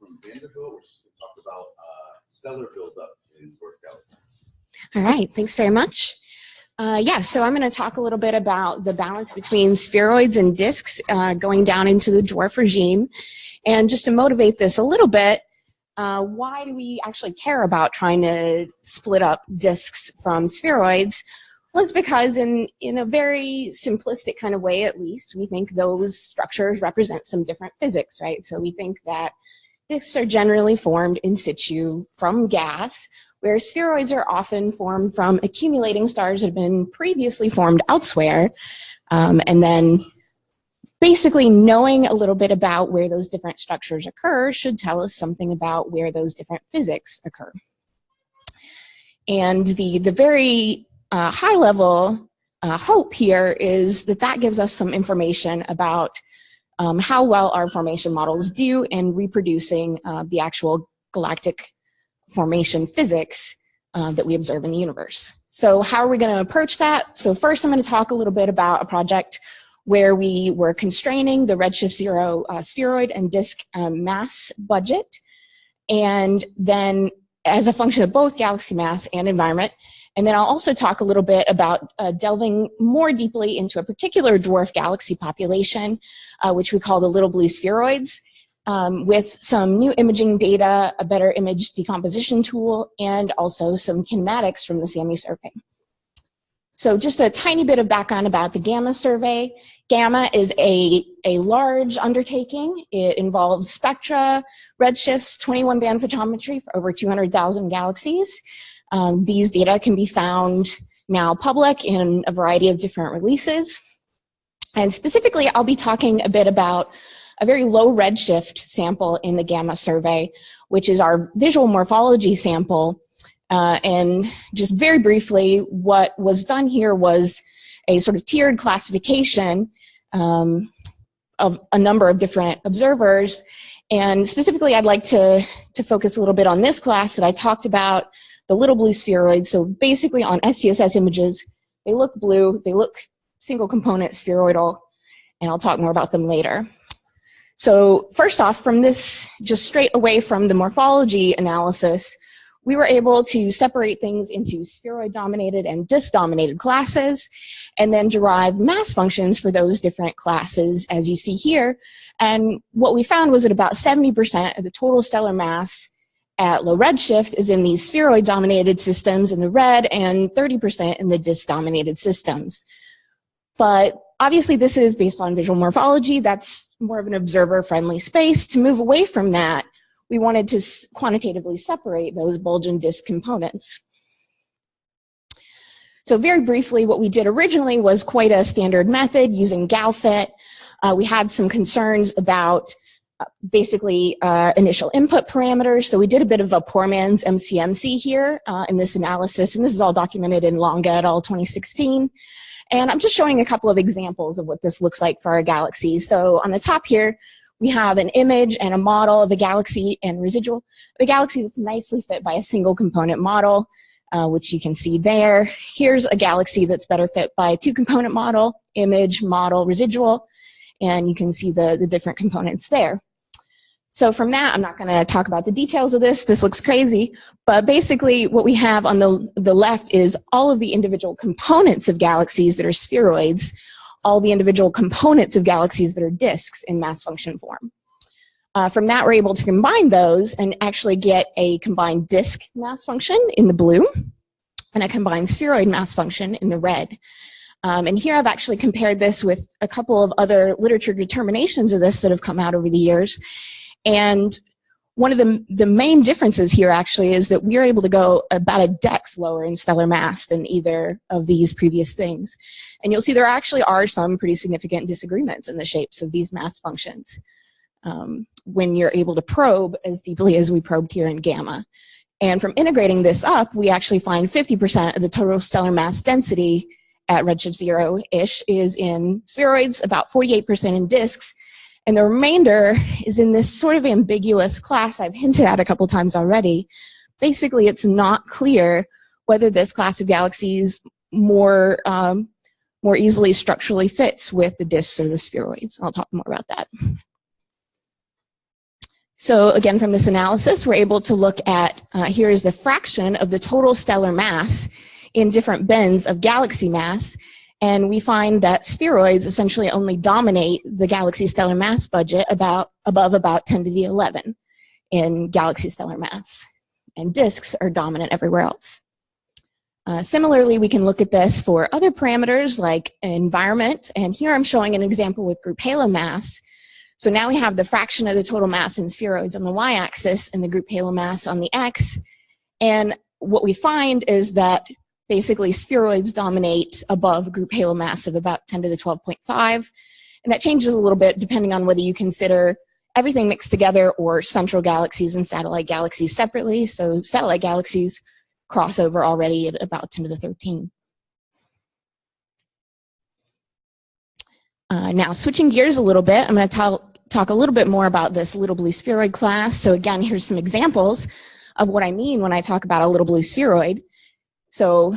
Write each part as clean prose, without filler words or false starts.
from Vanderbilt, which is going to talk about stellar buildup in dwarf galaxies. All right, thanks very much. Yeah, so I'm going to talk a little bit about the balance between spheroids and disks going down into the dwarf regime. And just to motivate this a little bit, why do we actually care about trying to split up disks from spheroids? Well, it's because in a very simplistic kind of way, at least, we think those structures represent some different physics, right? So we think that disks are generally formed in situ from gas, where spheroids are often formed from accumulating stars that have been previously formed elsewhere. And then basically knowing a little bit about where those different structures occur should tell us something about where those different physics occur. And the very high level hope here is that that gives us some information about how well our formation models do in reproducing the actual galactic formation physics that we observe in the universe. So how are we going to approach that? So first I'm going to talk a little bit about a project where we were constraining the redshift 0 spheroid and disk mass budget, and then as a function of both galaxy mass and environment. And then I'll also talk a little bit about delving more deeply into a particular dwarf galaxy population, which we call the little blue spheroids, with some new imaging data, a better image decomposition tool, and also some kinematics from the SAMI survey. So just a tiny bit of background about the GAMMA survey. GAMMA is a large undertaking. It involves spectra, redshifts, 21-band photometry for over 200,000 galaxies. These data can be found now public in a variety of different releases. And specifically, I'll be talking a bit about a very low redshift sample in the GAMMA survey, which is our visual morphology sample. And just very briefly, what was done here was a sort of tiered classification of a number of different observers. And specifically, I'd like to focus a little bit on this class that I talked about, the little blue spheroids. So basically on SCSS images, they look blue, they look single component spheroidal, and I'll talk more about them later. So first off, from this, just straight away from the morphology analysis, we were able to separate things into spheroid-dominated and disk-dominated classes, and then derive mass functions for those different classes, as you see here. And what we found was that about 70% of the total stellar mass at low redshift is in these spheroid-dominated systems in the red, and 30% in the disk-dominated systems. But obviously, this is based on visual morphology. That's more of an observer-friendly space. To move away from that, we wanted to quantitatively separate those bulge and disk components. So very briefly, what we did originally was quite a standard method using GalFit. We had some concerns about basically initial input parameters. So we did a bit of a poor man's MCMC here in this analysis, and this is all documented in Longa et al. 2016. And I'm just showing a couple of examples of what this looks like for our galaxies. So on the top here, we have an image and a model of a galaxy and residual. A galaxy that's nicely fit by a single component model, which you can see there. Here's a galaxy that's better fit by a two-component model, image, model, residual, and you can see the different components there. So from that, I'm not going to talk about the details of this. This looks crazy. But basically, what we have on the left is all of the individual components of galaxies that are spheroids, all the individual components of galaxies that are disks in mass function form. From that, we're able to combine those and actually get a combined disk mass function in the blue and a combined spheroid mass function in the red. And here I've actually compared this with a couple of other literature determinations of this that have come out over the years. And one of the main differences here actually is that we're able to go about a dex lower in stellar mass than either of these previous things. And you'll see there actually are some pretty significant disagreements in the shapes of these mass functions when you're able to probe as deeply as we probed here in GAMMA. And from integrating this up, we actually find 50% of the total stellar mass density at redshift 0-ish is in spheroids, about 48% in disks, and the remainder is in this sort of ambiguous class I've hinted at a couple times already. Basically, it's not clear whether this class of galaxies more easily structurally fits with the disks or the spheroids. I'll talk more about that. So again, from this analysis, we're able to look at, here is the fraction of the total stellar mass in different bins of galaxy mass. And we find that spheroids essentially only dominate the galaxy stellar mass budget above about 10 to the 11 in galaxy stellar mass. And disks are dominant everywhere else. Similarly, we can look at this for other parameters like environment. And here I'm showing an example with group halo mass. So now we have the fraction of the total mass in spheroids on the y-axis and the group halo mass on the x. And what we find is that basically spheroids dominate above group halo mass of about 10 to the 12.5. And that changes a little bit depending on whether you consider everything mixed together or central galaxies and satellite galaxies separately. So satellite galaxies cross over already at about 10 to the 13. Now, switching gears a little bit, I'm going to talk a little bit more about this little blue spheroid class. So again, here's some examples of what I mean when I talk about a little blue spheroid. So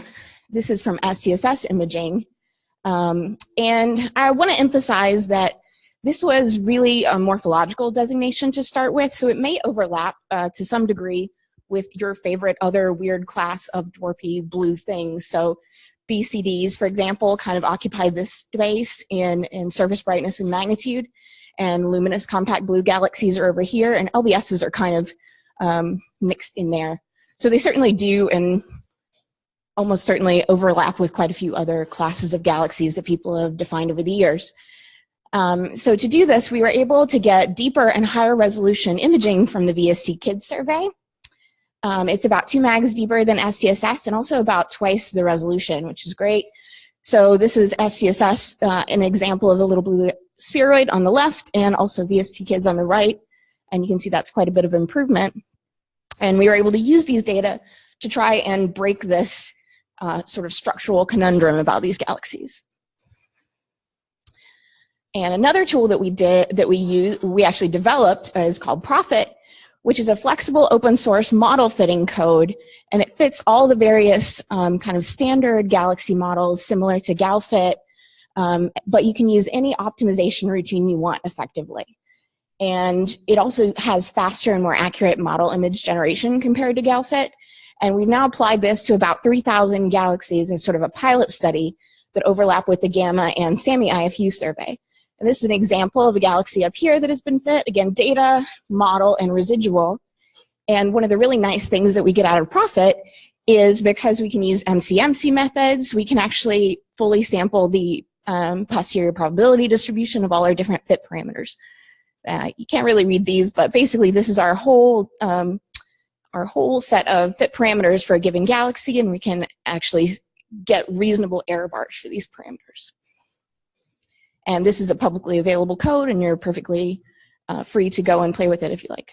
this is from SDSS imaging. And I want to emphasize that this was really a morphological designation to start with, so it may overlap to some degree with your favorite other weird class of dwarfy blue things. So BCDs, for example, kind of occupy this space in surface brightness and magnitude, and luminous compact blue galaxies are over here, and LBSs are kind of mixed in there. So they certainly do, and almost certainly overlap with quite a few other classes of galaxies that people have defined over the years. So to do this, we were able to get deeper and higher resolution imaging from the VSC Kids survey. It's about 2 mags deeper than SDSS and also about twice the resolution, which is great. So this is SDSS, an example of a little blue spheroid on the left and also VST Kids on the right. And you can see that's quite a bit of improvement. And we were able to use these data to try and break this sort of structural conundrum about these galaxies. And another tool that we actually developed is called Moffett, which is a flexible open source model fitting code, and it fits all the various kind of standard galaxy models similar to GalFit, but you can use any optimization routine you want effectively. And it also has faster and more accurate model image generation compared to GalFit, and we've now applied this to about 3,000 galaxies as sort of a pilot study that overlap with the Gamma and SAMI IFU survey. And this is an example of a galaxy up here that has been fit. Again, data, model, and residual. And one of the really nice things that we get out of Moffett is because we can use MCMC methods, we can actually fully sample the posterior probability distribution of all our different fit parameters. You can't really read these, but basically this is our whole set of fit parameters for a given galaxy, and we can actually get reasonable error bars for these parameters. And this is a publicly available code, and you're perfectly free to go and play with it if you like.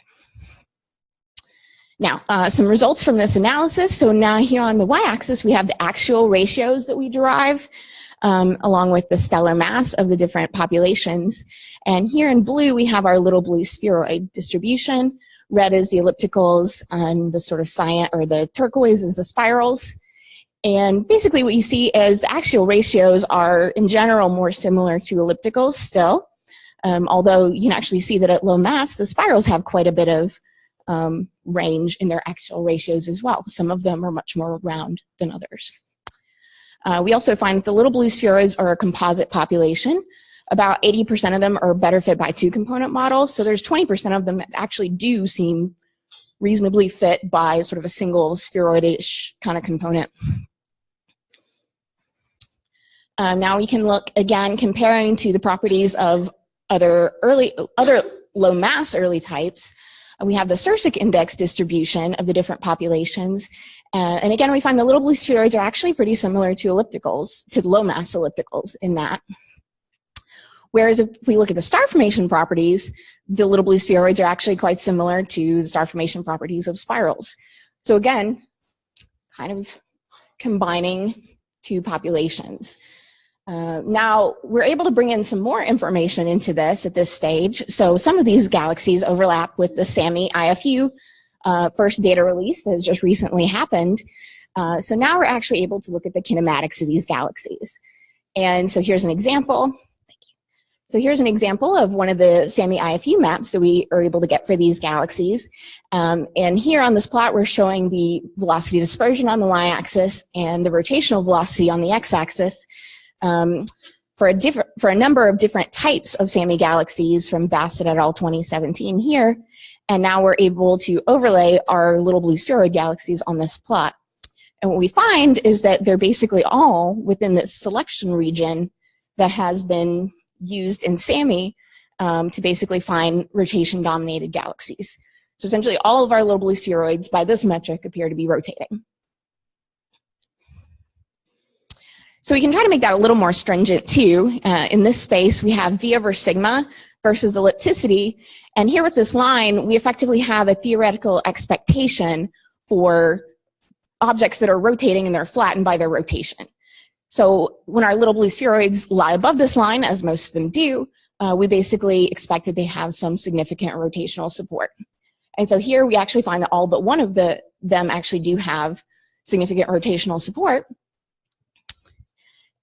Now, some results from this analysis. So now here on the y-axis, we have the actual ratios that we derive, along with the stellar mass of the different populations. And here in blue, we have our little blue spheroid distribution. Red is the ellipticals, and the sort of cyan, or the turquoise is the spirals. And basically what you see is the axial ratios are, in general, more similar to ellipticals still, although you can actually see that at low mass, the spirals have quite a bit of range in their axial ratios as well. Some of them are much more round than others. We also find that the little blue spheroids are a composite population. About 80% of them are better fit by 2-component models, so there's 20% of them that actually do seem reasonably fit by sort of a single spheroid-ish kind of component. Now we can look again comparing to the properties of other low mass early types. We have the Sursic index distribution of the different populations. And again, we find the little blue spheroids are actually pretty similar to ellipticals, to low mass ellipticals in that. Whereas if we look at the star formation properties, the little blue spheroids are actually quite similar to the star formation properties of spirals. So again, kind of combining two populations. Now, we're able to bring in some more information into this at this stage. So some of these galaxies overlap with the SAMI IFU first data release that has just recently happened. So now we're actually able to look at the kinematics of these galaxies. And so here's an example. So here's an example of one of the SAMI IFU maps that we are able to get for these galaxies. And here on this plot, we're showing the velocity dispersion on the y-axis and the rotational velocity on the x-axis for a number of different types of SAMI galaxies from Bassett et al. 2017 here. And now we're able to overlay our little blue spheroid galaxies on this plot. And what we find is that they're basically all within this selection region that has been used in SAMI to basically find rotation-dominated galaxies. So essentially all of our little blue spheroids by this metric appear to be rotating. So we can try to make that a little more stringent too. In this space, we have V over sigma versus ellipticity. And here with this line, we effectively have a theoretical expectation for objects that are rotating and they're flattened by their rotation. So when our little blue spheroids lie above this line, as most of them do, we basically expect that they have some significant rotational support. And so here we actually find that all but one of them actually do have significant rotational support.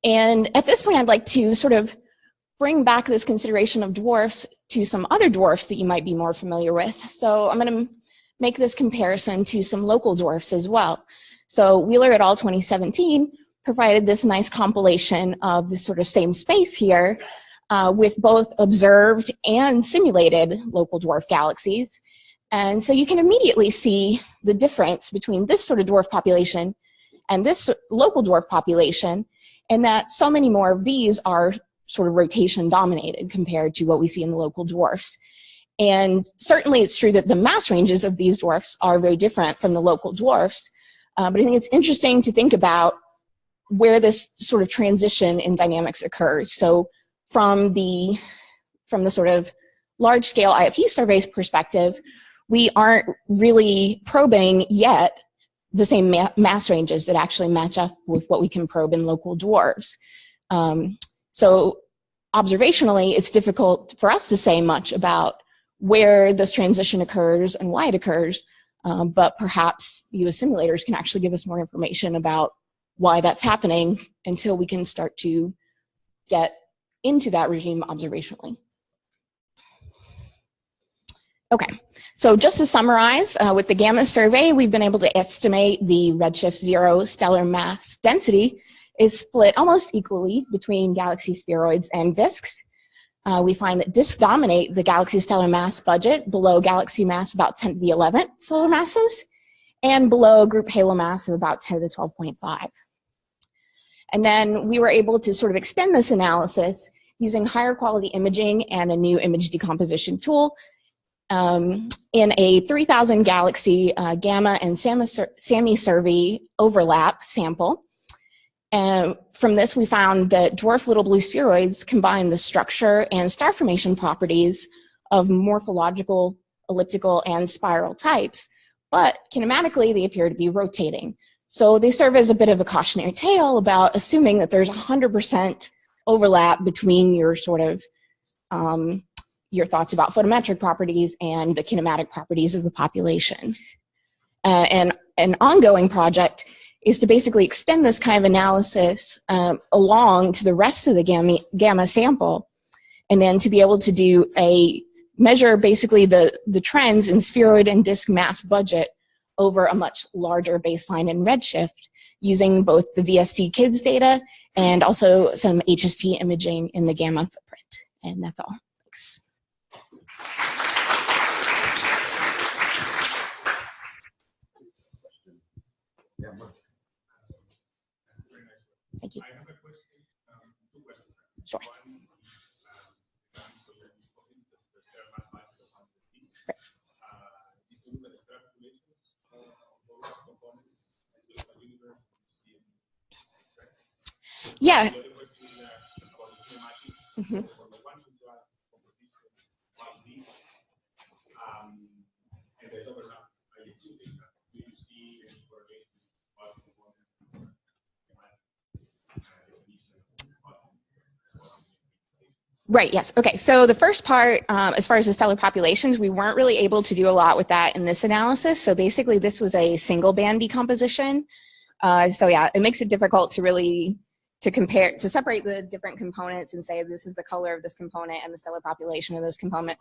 And at this point, I'd like to sort of bring back this consideration of dwarfs to some other dwarfs that you might be more familiar with. So I'm going to make this comparison to some local dwarfs as well. So Wheeler et al. 2017 provided this nice compilation of this sort of same space here with both observed and simulated local dwarf galaxies. And so you can immediately see the difference between this sort of dwarf population and this local dwarf population, and that so many more of these are sort of rotation dominated compared to what we see in the local dwarfs. And certainly it's true that the mass ranges of these dwarfs are very different from the local dwarfs, but I think it's interesting to think about where this sort of transition in dynamics occurs. So from the sort of large scale IFU surveys perspective, we aren't really probing yet the same mass ranges that actually match up with what we can probe in local dwarfs. So observationally, it's difficult for us to say much about where this transition occurs and why it occurs, but perhaps you as simulators can actually give us more information about why that's happening until we can start to get into that regime observationally. Okay, so just to summarize, with the gamma survey, we've been able to estimate the redshift 0 stellar mass density is split almost equally between galaxy spheroids and disks. We find that disks dominate the galaxy stellar mass budget below galaxy mass about 10 to the 11th solar masses, and below group halo mass of about 10 to the 12.5. And then we were able to sort of extend this analysis using higher quality imaging and a new image decomposition tool in a 3,000 galaxy gamma and SAMI survey overlap sample. And from this, we found that dwarf little blue spheroids combine the structure and star formation properties of morphological, elliptical, and spiral types, but kinematically, they appear to be rotating. So they serve as a bit of a cautionary tale about assuming that there's 100% overlap between your sort of your thoughts about photometric properties and the kinematic properties of the population. And an ongoing project is to basically extend this kind of analysis along to the rest of the gamma sample, and then to be able to measure basically the trends in spheroid and disk mass budget over a much larger baseline in redshift using both the VST kids data and also some HST imaging in the gamma footprint. And that's all. Thanks. Thank you. I have a question, two questions. Sure. Yeah. Mm-hmm. Right, yes. Okay, so the first part, as far as the stellar populations, we weren't really able to do a lot with that in this analysis. So basically, this was a single band decomposition. So yeah, it makes it difficult to really compare, to separate the different components and say this is the color of this component and the stellar population of this component.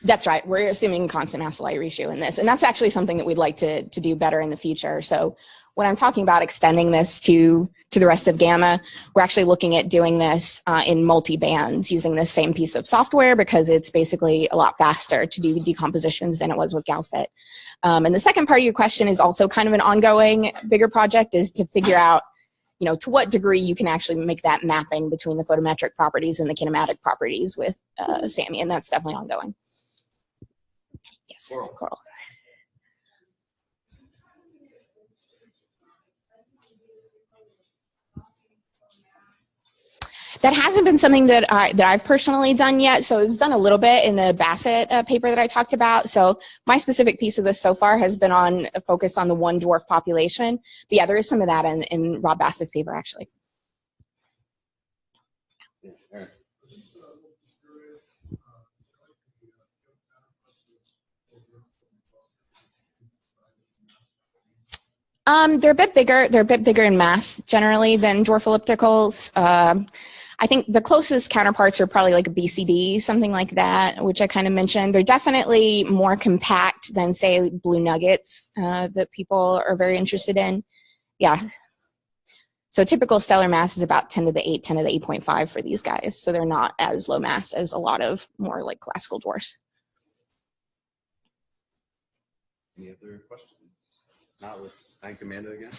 That's right. We're assuming constant mass to light ratio in this. And that's actually something that we'd like to do better in the future. So when I'm talking about extending this to the rest of Gamma, we're actually looking at doing this in multi-bands using this same piece of software because it's basically a lot faster to do decompositions than it was with GalFit. And the second part of your question is also kind of an ongoing bigger project, is to figure out, you know, to what degree you can actually make that mapping between the photometric properties and the kinematic properties with SAMI, and that's definitely ongoing. Yes, Coral. That hasn't been something that I've personally done yet. So it's done a little bit in the Bassett paper that I talked about. So my specific piece of this so far has been focused on the one dwarf population. But yeah, there is some of that in Rob Bassett's paper actually. They're a bit bigger. They're a bit bigger in mass generally than dwarf ellipticals. I think the closest counterparts are probably like a BCD, something like that, which I kind of mentioned. They're definitely more compact than, say, blue nuggets that people are very interested in. Yeah. So typical stellar mass is about 10 to the 8, 10 to the 8.5 for these guys. So they're not as low mass as a lot of more like classical dwarfs. Any other questions? Now let's thank Amanda again.